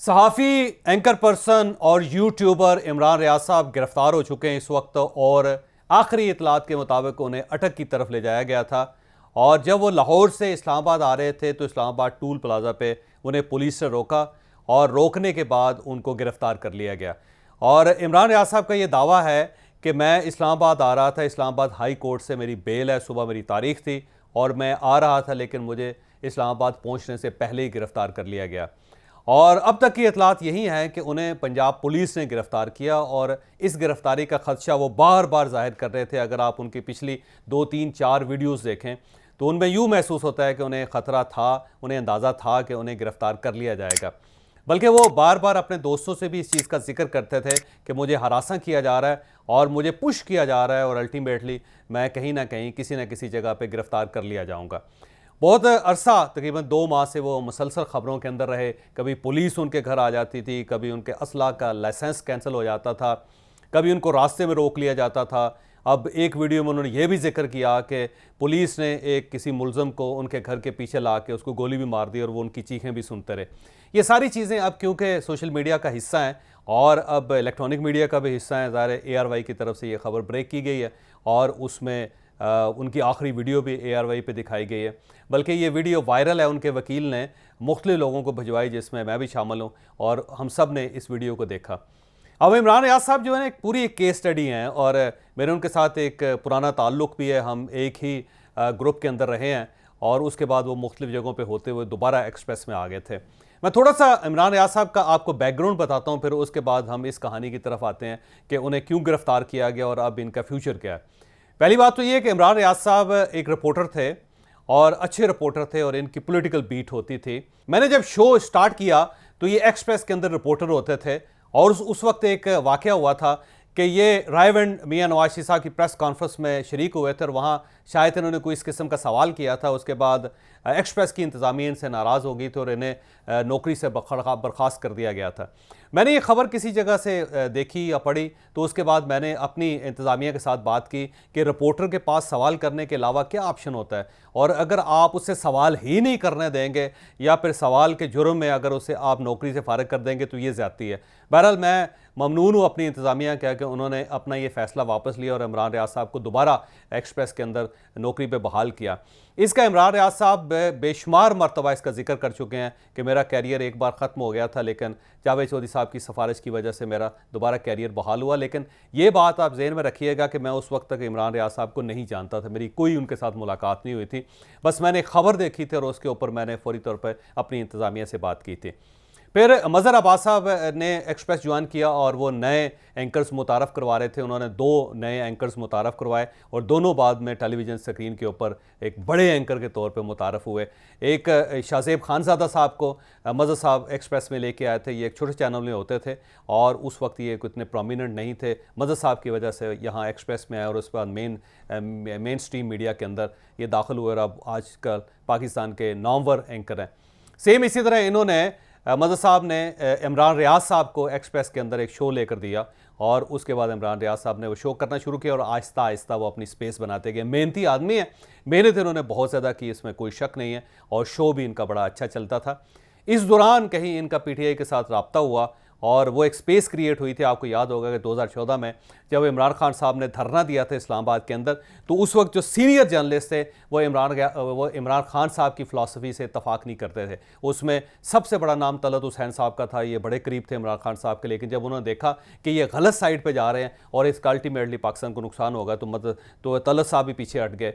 सहाफ़ी, anchor person और YouTuber Imran Riaz साहब गिरफ्तार हो चुके हैं इस वक्त। और आखिरी इतलात के मुताबिक उन्हें अटक की तरफ ले जाया गया था। और जब वो लाहौर से इस्लामाबाद आ रहे थे तो इस्लामाबाद टूल प्लाजा पे उन्हें पुलिस से रोका और रोकने के बाद उनको गिरफ्तार कर लिया गया। और इमरान रियाज साहब का ये दावा है कि मैं इस्लामाबाद आ रहा था, इस्लामाबाद हाई कोर्ट से मेरी बेल है, सुबह मेरी तारीख थी और मैं आ रहा था, लेकिन मुझे इस्लामाबाद पहुंचने से पहले ही गिरफ्तार कर लिया गया। और अब तक की इतलात यही है कि उन्हें पंजाब पुलिस ने गिरफ्तार किया और इस गिरफ्तारी का खदशा वो बार बार जाहिर कर रहे थे। अगर आप उनकी पिछली 2-3-4 वीडियोस देखें तो उनमें यूँ महसूस होता है कि उन्हें ख़तरा था, उन्हें अंदाज़ा था कि उन्हें गिरफ्तार कर लिया जाएगा। बल्कि वो बार बार अपने दोस्तों से भी इस चीज़ का जिक्र करते थे कि मुझे हरासा किया जा रहा है और मुझे पुश किया जा रहा है और अल्टीमेटली मैं कहीं ना कहीं किसी न किसी जगह पे गिरफ्तार कर लिया जाऊंगा। बहुत अरसा, तकरीबन 2 माह से वो मुसलसल ख़बरों के अंदर रहे। कभी पुलिस उनके घर आ जाती थी, कभी उनके असला का लाइसेंस कैंसिल हो जाता था, कभी उनको रास्ते में रोक लिया जाता था। अब एक वीडियो में उन्होंने ये भी जिक्र किया कि पुलिस ने एक किसी मुलज़म को उनके घर के पीछे ला के उसको गोली भी मार दी और वो उनकी चीखें भी सुनते रहे। ये सारी चीज़ें अब क्योंकि सोशल मीडिया का हिस्सा हैं और अब इलेक्ट्रॉनिक मीडिया का भी हिस्सा है, ज़ाहिर ARY की तरफ से ये खबर ब्रेक की गई है और उसमें उनकी आखिरी वीडियो भी ARY पे दिखाई गई है। बल्कि ये वीडियो वायरल है, उनके वकील ने मुख्तलिफ लोगों को भिजवाई, जिसमें मैं भी शामिल हूँ और हम सब ने इस वीडियो को देखा। अब इमरान रियाज साहब जो है ना, एक पूरी एक केस स्टडी हैं और मेरे उनके साथ एक पुराना ताल्लुक़ भी है। हम एक ही ग्रुप के अंदर रहे हैं और उसके बाद वो मुख्तलिफ जगहों पे होते हुए दोबारा एक्सप्रेस में आ गए थे। मैं थोड़ा सा इमरान रियाज साहब का आपको बैकग्राउंड बताता हूँ, फिर उसके बाद हम इस कहानी की तरफ आते हैं कि उन्हें क्यों गिरफ्तार किया गया और अब इनका फ्यूचर क्या है। पहली बात तो ये है कि इमरान रियाज साहब एक रिपोर्टर थे और अच्छे रिपोर्टर थे और इनकी पॉलिटिकल बीट होती थी। मैंने जब शो स्टार्ट किया तो ये एक्सप्रेस के अंदर रिपोर्टर होते थे और उस वक्त एक वाक़या हुआ था कि ये रायवेंड मियां नवाज शरीफ साहब की प्रेस कॉन्फ्रेंस में शरीक हुए थे और वहाँ शायद इन्होंने कोई इस किस्म का सवाल किया था। उसके बाद एक्सप्रेस की इंतज़ामिया इनसे नाराज़ हो गई थी और इन्हें नौकरी से बर्खास्त कर दिया गया था। मैंने ये खबर किसी जगह से देखी या पढ़ी तो उसके बाद मैंने अपनी इंतज़ामिया के साथ बात की कि रिपोर्टर के पास सवाल करने के अलावा क्या ऑप्शन होता है, और अगर आप उससे सवाल ही नहीं करने देंगे या फिर सवाल के जुर्म में अगर उसे आप नौकरी से फारिग कर देंगे तो ये ज़्यादती है। बहरहाल मैं ममनून हूँ अपनी इंतज़ामिया क्या कि उन्होंने अपना ये फ़ैसला वापस लिया और इमरान रियाज साहब को दोबारा एक्सप्रेस के अंदर नौकरी पे बहाल किया। इसका इमरान रियाज साहब बेशुमार मरतबा इसका जिक्र कर चुके हैं कि मेरा कैरियर एक बार ख़त्म हो गया था, लेकिन जावेद चौधरी साहब की सिफारिश की वजह से मेरा दोबारा कैरियर बहाल हुआ। लेकिन ये बात आप ज़हन में रखिएगा कि मैं उस वक्त तक इमरान रियाज साहब को नहीं जानता था, मेरी कोई उनके साथ मुलाकात नहीं हुई थी। बस मैंने खबर देखी थी और उसके ऊपर मैंने फौरी तौर पर अपनी इंतज़ामिया से बात की थी। फिर मज़हर अब्बास साहब ने एक्सप्रेस ज्वाइन किया और वो नए एंकर्स मुतारफ़ करवा रहे थे। उन्होंने 2 नए एंकर्स मुतारफ़ करवाए और दोनों बाद में टेलीविज़न स्क्रीन के ऊपर एक बड़े एंकर के तौर पे मुतारफ़ हुए। एक शाहज़ेब खानज़ादा साहब को मज़हर साहब एक्सप्रेस में लेके आए थे। ये एक छोटे चैनल में होते थे और उस वक्त ये इतने प्रोमिनेंट नहीं थे। मज़हर साहब की वजह से यहाँ एक्सप्रेस में आए और उसके बाद मेन स्ट्रीम मीडिया के अंदर ये दाखिल हुए और अब आजकल पाकिस्तान के नामवर एंकर हैं। सेम इसी तरह इन्होंने मज़हर साहब ने इमरान रियाज साहब को एक्सप्रेस के अंदर एक शो लेकर दिया और उसके बाद इमरान रियाज साहब ने वो शो करना शुरू किया और आहिस्ता आहिस्ता वो अपनी स्पेस बनाते गए। मेहनती आदमी है, मेहनत इन्होंने बहुत ज़्यादा की, इसमें कोई शक नहीं है और शो भी इनका बड़ा अच्छा चलता था। इस दौरान कहीं इनका PTI के साथ रब्ता हुआ और वो एक स्पेस क्रिएट हुई थी। आपको याद होगा कि 2014 में जब इमरान खान साहब ने धरना दिया था इस्लामाबाद के अंदर, तो उस वक्त जो सीनियर जर्नलिस्ट थे वो इमरान खान साहब की फ़िलासफ़ी से इत्तफाक नहीं करते थे। उसमें सबसे बड़ा नाम तलत हुसैन साहब का था, ये बड़े करीब थे इमरान खान साहब के। लेकिन जब उन्होंने देखा कि ये गलत साइड पर जा रहे हैं और इसका अल्टीमेटली पाकिस्तान को नुकसान होगा तो तलत साहब भी पीछे हट गए।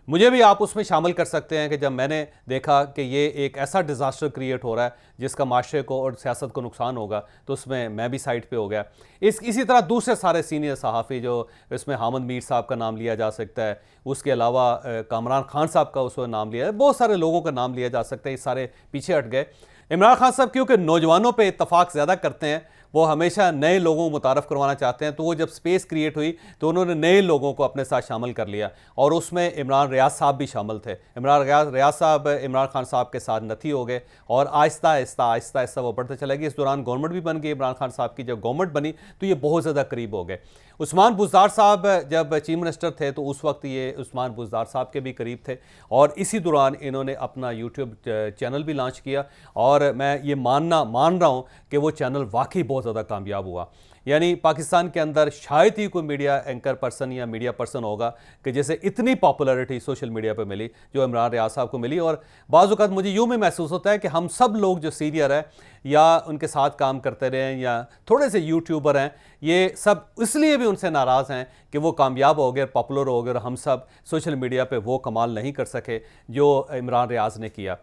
मुझे भी आप उसमें शामिल कर सकते हैं कि जब मैंने देखा कि ये एक ऐसा डिज़ास्टर क्रिएट हो रहा है जिसका माशरे को और सियासत को नुकसान होगा, तो उसमें मैं भी साइड पे हो गया। इसी तरह दूसरे सारे सीनियर सहाफ़ी, जो इसमें हामिद मीर साहब का नाम लिया जा सकता है, उसके अलावा कामरान खान साहब का उसमें नाम लिया है, बहुत सारे लोगों का नाम लिया जा सकता है, ये सारे पीछे हट गए। इमरान खान साहब क्योंकि नौजवानों पर इत्तफाक ज़्यादा करते हैं, वो हमेशा नए लोगों को मुतारफ़ करवाना चाहते हैं। तो वो जब स्पेस क्रिएट हुई तो उन्होंने नए लोगों को अपने साथ शामिल कर लिया और उसमें इमरान रियाज साहब भी शामिल थे। इमरान रियाज साहब इमरान खान साहब के साथ नथी हो गए और आहिस्ता आहिस्ता वो बढ़ते चले गए। इस दौरान गवर्नमेंट भी बन गई इमरान खान साहब की। जब गवर्नमेंट बनी तो ये बहुत ज़्यादा करीब हो गए। उस्मान बुज़दार साहब जब चीफ मिनिस्टर थे तो उस वक्त ये उस्मान बुज़दार साहब के भी करीब थे और इसी दौरान इन्होंने अपना यूट्यूब चैनल भी लॉन्च किया और मैं ये मान रहा हूँ कि वो चैनल वाकई बहुत ज़्यादा कामयाब हुआ। यानी पाकिस्तान के अंदर शायद ही कोई मीडिया एंकर पर्सन या मीडिया पर्सन होगा कि जैसे इतनी पॉपुलैरिटी सोशल मीडिया पे मिली जो इमरान रियाज साहब को मिली। और बाज़ औक़ात मुझे यूँ भी महसूस होता है कि हम सब लोग जो सीनियर हैं या उनके साथ काम करते रहे हैं या थोड़े से यूट्यूबर हैं, ये सब इसलिए भी उनसे नाराज़ हैं कि वो कामयाब हो गए, पॉपुलर हो गए और हम सब सोशल मीडिया पे वो कमाल नहीं कर सके जो इमरान रियाज ने किया।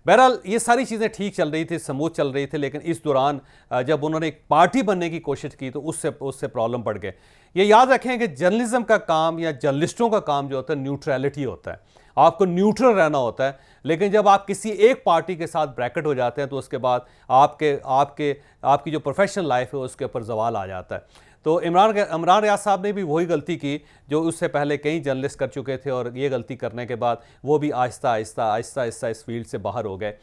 बहरहाल ये सारी चीज़ें ठीक चल रही थी, स्मूथ चल रही थी, लेकिन इस दौरान जब उन्होंने एक पार्टी बनने की कोशिश की तो उससे प्रॉब्लम बढ़ गए। ये याद रखें कि जर्नलिज्म का काम या जर्नलिस्टों का काम जो होता है न्यूट्रलिटी होता है, आपको न्यूट्रल रहना होता है। लेकिन जब आप किसी एक पार्टी के साथ ब्रैकेट हो जाते हैं तो उसके बाद आपकी जो प्रोफेशनल लाइफ है उसके ऊपर सवाल आ जाता है। तो इमरान रियाज साहब ने भी वही गलती की जो उससे पहले कई जर्नलिस्ट कर चुके थे और ये गलती करने के बाद वो भी आहिस्ता आहिस्ता इस फील्ड से बाहर हो गए।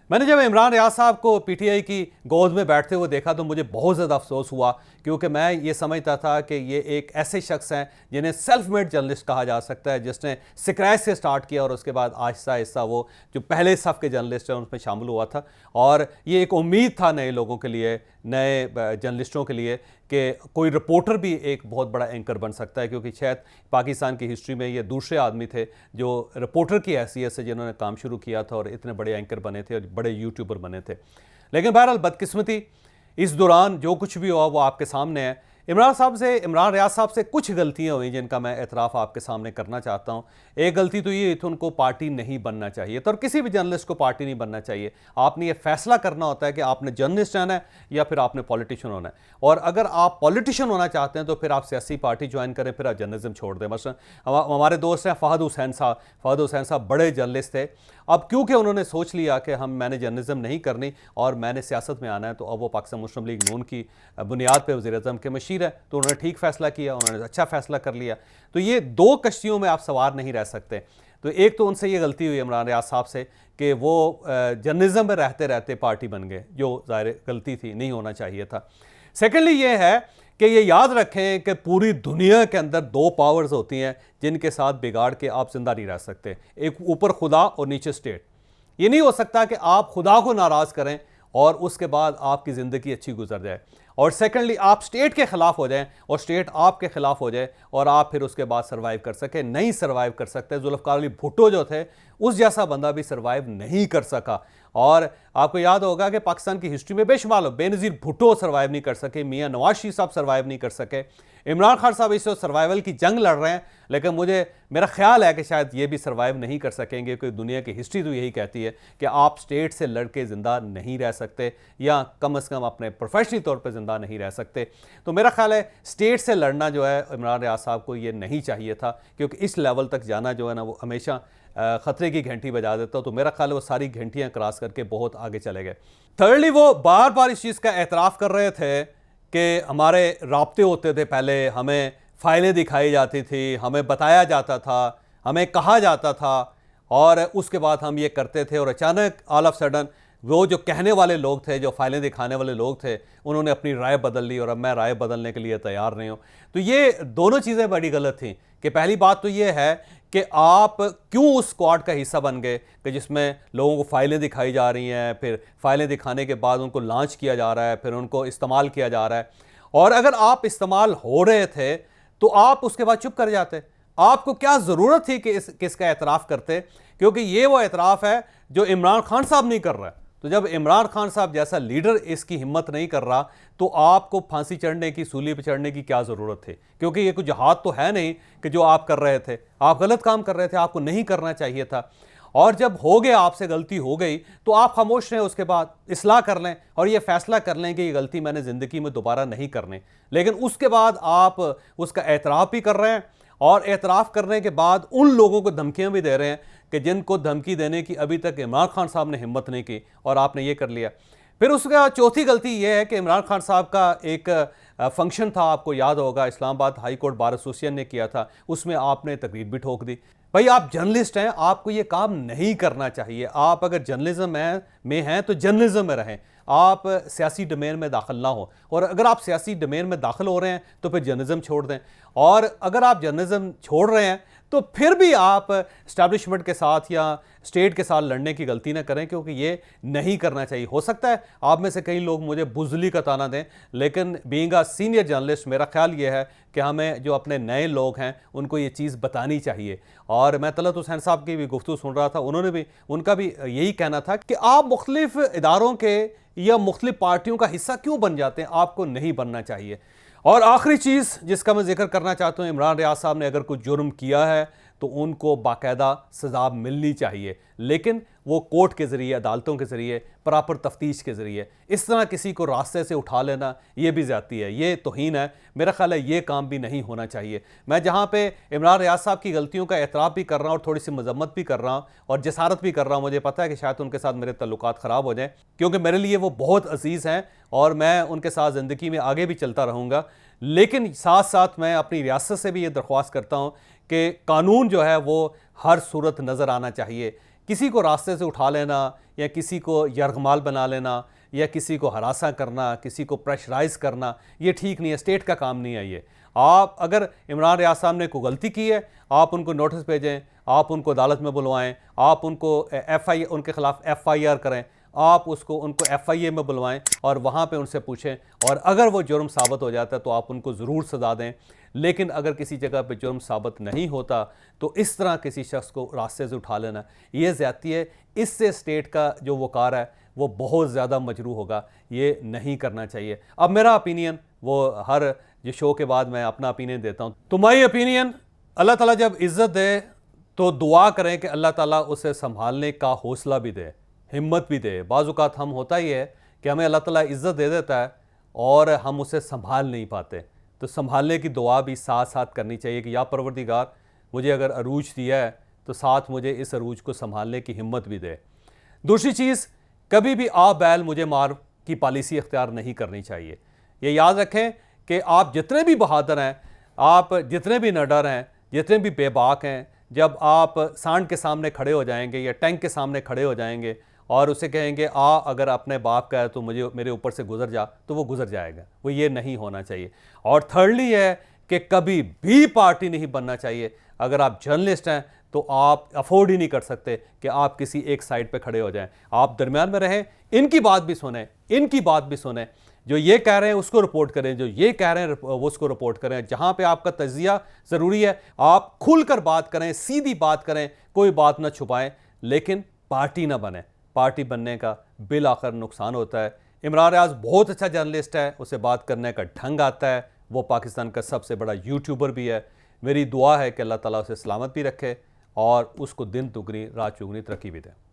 मैंने जब इमरान रियाज साहब को पीटीआई की गोद में बैठते हुए देखा तो मुझे बहुत ज़्यादा अफसोस हुआ, क्योंकि मैं ये समझता था कि ये एक ऐसे शख्स हैं जिन्हें सेल्फ मेड जर्नलिस्ट कहा जा सकता है, जिसने स्क्रैच से स्टार्ट किया और उसके बाद आहिस्ता आहिस्ता वो जो पहले सफ़ के जर्नलिस्ट हैं उसमें शामिल हुआ था। और ये एक उम्मीद था नए लोगों के लिए, नए जर्नलिस्टों के लिए कि कोई रिपोर्टर भी एक बहुत बड़ा एंकर बन सकता है, क्योंकि शायद पाकिस्तान की हिस्ट्री में ये दूसरे आदमी थे जो रिपोर्टर की हैसियत से जिन्होंने काम शुरू किया था और इतने बड़े एंकर बने थे और बड़े यूट्यूबर बने थे। लेकिन बहरहाल बदकिस्मती इस दौरान जो कुछ भी हुआ वो आपके सामने है। इमरान रियाज साहब से कुछ गलतियां हुई जिनका मैं एतराफ़ आपके सामने करना चाहता हूं। एक गलती तो ये थी, उनको पार्टी नहीं बनना चाहिए था और किसी भी जर्नलिस्ट को पार्टी नहीं बनना चाहिए। आपने ये फैसला करना होता है कि आपने जर्नलिस्ट रहना है या फिर आपने पॉलिटिशियन होना है। और अगर आप पॉलिटिशियन होना चाहते हैं तो फिर आप सियासी पार्टी ज्वाइन करें, फिर आप जर्नलिज्म छोड़ दें। मसलन हमारे दोस्त हैं फ़हद हुसैन साहब बड़े जर्नलिस्ट थे। अब क्योंकि उन्होंने सोच लिया कि मैंने जर्नलिज्म नहीं करनी और मैंने सियासत में आना है, तो अब वो पाकिस्तान मुस्लिम लीग नून की बुनियाद पर वज़ीर-ए-आज़म के मशीर है, तो उन्होंने ठीक फ़ैसला किया, उन्होंने अच्छा फ़ैसला कर लिया। तो ये दो कश्तियों में आप सवार नहीं रह सकते। तो एक तो उनसे ये गलती हुई इमरान रियाज साहब से कि वो जर्नलिज्म में रहते रहते पार्टी बन गए, जो ज़ाहिर गलती थी, नहीं होना चाहिए था। सेकेंडली ये है कि ये याद रखें कि पूरी दुनिया के अंदर दो पावर्स होती हैं जिनके साथ बिगाड़ के आप जिंदा नहीं रह सकते। एक ऊपर खुदा और नीचे स्टेट। ये नहीं हो सकता कि आप खुदा को नाराज़ करें और उसके बाद आपकी ज़िंदगी अच्छी गुजर जाए, और सेकेंडली आप स्टेट के ख़िलाफ़ हो जाएं और स्टेट आपके ख़िलाफ़ हो जाए और आप फिर उसके बाद सर्वाइव कर सकें। नहीं सर्वाइव कर सकते। जुल्फ़िकार अली भुट्टो जो थे उस जैसा बंदा भी सर्वाइव नहीं कर सका। और आपको याद होगा कि पाकिस्तान की हिस्ट्री में बेशुमार बेनज़ीर भुट्टो सर्वाइव नहीं कर सके, मियाँ नवाज शरीफ साहब सर्वाइव नहीं कर सके, इमरान खान साहब इस सर्वाइवल की जंग लड़ रहे हैं, लेकिन मेरा ख्याल है कि शायद ये भी सर्वाइव नहीं कर सकेंगे, क्योंकि दुनिया की हिस्ट्री तो यही कहती है कि आप स्टेट से लड़ के ज़िंदा नहीं रह सकते या कम अज़ कम अपने प्रोफेशनल तौर पर ज़िंदा नहीं रह सकते। तो मेरा ख्याल है स्टेट से लड़ना जो है इमरान रियाज साहब को ये नहीं चाहिए था, क्योंकि इस लेवल तक जाना जो है ना वो हमेशा ख़तरे की घंटी बजा देता। तो मेरा ख्याल है वो सारी घंटियाँ क्रॉस करके बहुत आगे चले गए। थर्डली वो बार बार इस चीज़ का एतराफ़ कर रहे थे कि हमारे राब्ते होते थे, पहले हमें फ़ाइलें दिखाई जाती थी, हमें बताया जाता था, हमें कहा जाता था और उसके बाद हम ये करते थे, और अचानक ऑल ऑफ सडन वो जो कहने वाले लोग थे, जो फाइलें दिखाने वाले लोग थे, उन्होंने अपनी राय बदल ली और अब मैं राय बदलने के लिए तैयार नहीं हूँ। तो ये दोनों चीज़ें बड़ी गलत थी कि पहली बात तो ये है कि आप क्यों उस स्क्वाड का हिस्सा बन गए कि जिसमें लोगों को फाइलें दिखाई जा रही हैं, फिर फाइलें दिखाने के बाद उनको लॉन्च किया जा रहा है, फिर उनको इस्तेमाल किया जा रहा है। और अगर आप इस्तेमाल हो रहे थे तो आप उसके बाद चुप कर जाते। आपको क्या ज़रूरत थी कि किसका एतराफ़ करते, क्योंकि ये वो एतराफ़ है जो इमरान खान साहब नहीं कर रहा है। तो जब इमरान खान साहब जैसा लीडर इसकी हिम्मत नहीं कर रहा तो आपको फांसी चढ़ने की, सूली पर चढ़ने की क्या ज़रूरत थी, क्योंकि ये कुछ जहाद तो है नहीं कि जो आप कर रहे थे, आप गलत काम कर रहे थे, आपको नहीं करना चाहिए था। और जब हो गया, आपसे गलती हो गई, तो आप खामोश रहें, उसके बाद इस्लाह कर लें और ये फैसला कर लें कि ये गलती मैंने ज़िंदगी में दोबारा नहीं करनी। लेकिन उसके बाद आप उसका एतराफ़ भी कर रहे हैं और एतराफ़ करने के बाद उन लोगों को धमकियाँ भी दे रहे हैं कि जिनको धमकी देने की अभी तक इमरान खान साहब ने हिम्मत नहीं की और आपने ये कर लिया। फिर उसका चौथी गलती यह है कि इमरान खान साहब का एक फंक्शन था, आपको याद होगा, Islamabad high court bar association ने किया था, उसमें आपने तकरीर भी ठोक दी। भाई आप जर्नलिस्ट हैं, आपको ये काम नहीं करना चाहिए। आप अगर जर्नलिज्म में हैं तो जर्नलिज्म में रहें, आप सियासी डोमेन में दाखिल ना हो। और अगर आप सियासी डोमेन में दाखिल हो रहे हैं तो फिर जर्नलिज्म छोड़ दें। और अगर आप जर्नलिज्म छोड़ रहे हैं तो फिर भी आप इस्टेब्लिशमेंट के साथ या स्टेट के साथ लड़ने की गलती ना करें, क्योंकि ये नहीं करना चाहिए। हो सकता है आप में से कई लोग मुझे बुज़ली का ताना दें, लेकिन बीइंग अ सीनियर जर्नलिस्ट मेरा ख्याल ये है कि हमें जो अपने नए लोग हैं उनको ये चीज़ बतानी चाहिए। और मैं तलत हुसैन साहब की भी गुफ्तगू सुन रहा था, उनका भी यही कहना था कि आप मुख्तलिफ इदारों के या मुख्तलिफ पार्टियों का हिस्सा क्यों बन जाते हैं, आपको नहीं बनना चाहिए। और आखिरी चीज़ जिसका मैं जिक्र करना चाहता हूँ, इमरान रियाज साहब ने अगर कोई जुर्म किया है तो उनको बाकायदा सज़ा मिलनी चाहिए, लेकिन वो कोर्ट के ज़रिए, अदालतों के ज़रिए, प्रॉपर तफ्तीश के ज़रिए। इस तरह किसी को रास्ते से उठा लेना ये भी ज़्यादती है, ये तौहीन है। मेरा ख्याल है ये काम भी नहीं होना चाहिए। मैं जहाँ पे इमरान रियाज साहब की गलतियों का एतराफ़ भी कर रहा हूँ और थोड़ी सी मजम्मत भी कर रहा हूँ और जसारत भी कर रहा हूँ, मुझे पता है कि शायद उनके साथ मेरे तल्लुकात ख़राब हो जाएँ, क्योंकि मेरे लिए वो बहुत अजीज़ हैं और मैं उनके साथ ज़िंदगी में आगे भी चलता रहूँगा। लेकिन साथ साथ मैं अपनी रियासत से भी ये दरख्वास्त करता हूँ कि कानून जो है वो हर सूरत नज़र आना चाहिए। किसी को रास्ते से उठा लेना या किसी को यरगमाल बना लेना या किसी को हरासा करना, किसी को प्रेशराइज़ करना, ये ठीक नहीं है, स्टेट का काम नहीं है ये। आप अगर इमरान रियाज साहब ने कोई गलती की है, आप उनको नोटिस भेजें, आप उनको अदालत में बुलवाएं, आप उनको उनके खिलाफ FIR करें, आप उनको FIA में बुलवाएं और वहाँ पे उनसे पूछें, और अगर वो जुर्म साबित हो जाता है तो आप उनको ज़रूर सज़ा दें। लेकिन अगर किसी जगह पे जुर्म साबित नहीं होता तो इस तरह किसी शख्स को रास्ते से उठा लेना ये ज़्यादती है। इससे स्टेट का जो वक़ार है वो बहुत ज़्यादा मजरूह होगा, ये नहीं करना चाहिए। अब मेरा ओपिनियन, वो हर जो शो के बाद मैं अपना ओपिनियन देता हूँ, तो माई ओपिनियन, अल्लाह ताला जब इज़्ज़त दे तो दुआ करें कि अल्लाह ताला उसे संभालने का हौसला भी दे, हिम्मत भी दे। बाज़ औक़ात हम होता ही है कि हमें अल्लाह ताला इज़्ज़त दे देता है और हम उसे संभाल नहीं पाते, तो संभालने की दुआ भी साथ साथ करनी चाहिए कि या परवरदिगार, मुझे अगर अरूज दिया है तो साथ मुझे इस अरूज को संभालने की हिम्मत भी दे। दूसरी चीज़, कभी भी आप बैल मुझे मार की पॉलिसी इख्तियार नहीं करनी चाहिए। ये याद रखें कि आप जितने भी बहादुर हैं, आप जितने भी निडर हैं, जितने भी बेबाक हैं, जब आप सांड के सामने खड़े हो जाएंगे या टैंक के सामने खड़े हो जाएंगे और उसे कहेंगे अगर अपने बाप का है तो मुझे मेरे ऊपर से गुजर जा, तो वो गुजर जाएगा। वो ये नहीं होना चाहिए। और थर्डली है कि कभी भी पार्टी नहीं बनना चाहिए। अगर आप जर्नलिस्ट हैं तो आप अफोर्ड ही नहीं कर सकते कि आप किसी एक साइड पे खड़े हो जाएं। आप दरमियान में रहें, इनकी बात भी सुने, इनकी बात भी सुने। जो ये कह रहे हैं उसको रिपोर्ट करें, जो ये कह रहे हैं वो उसको रिपोर्ट करें। जहाँ पे आपका तजिया ज़रूरी है आप खुलकर बात करें, सीधी बात करें, कोई बात ना छुपाएं, लेकिन पार्टी ना बने। पार्टी बनने का बिल आखिर नुकसान होता है। इमरान रियाज बहुत अच्छा जर्नलिस्ट है, उसे बात करने का ढंग आता है, वो पाकिस्तान का सबसे बड़ा यूट्यूबर भी है। मेरी दुआ है कि अल्लाह ताला उसे सलामत भी रखे और उसको दिन दुगनी रात चुगनी तरक्की भी दे।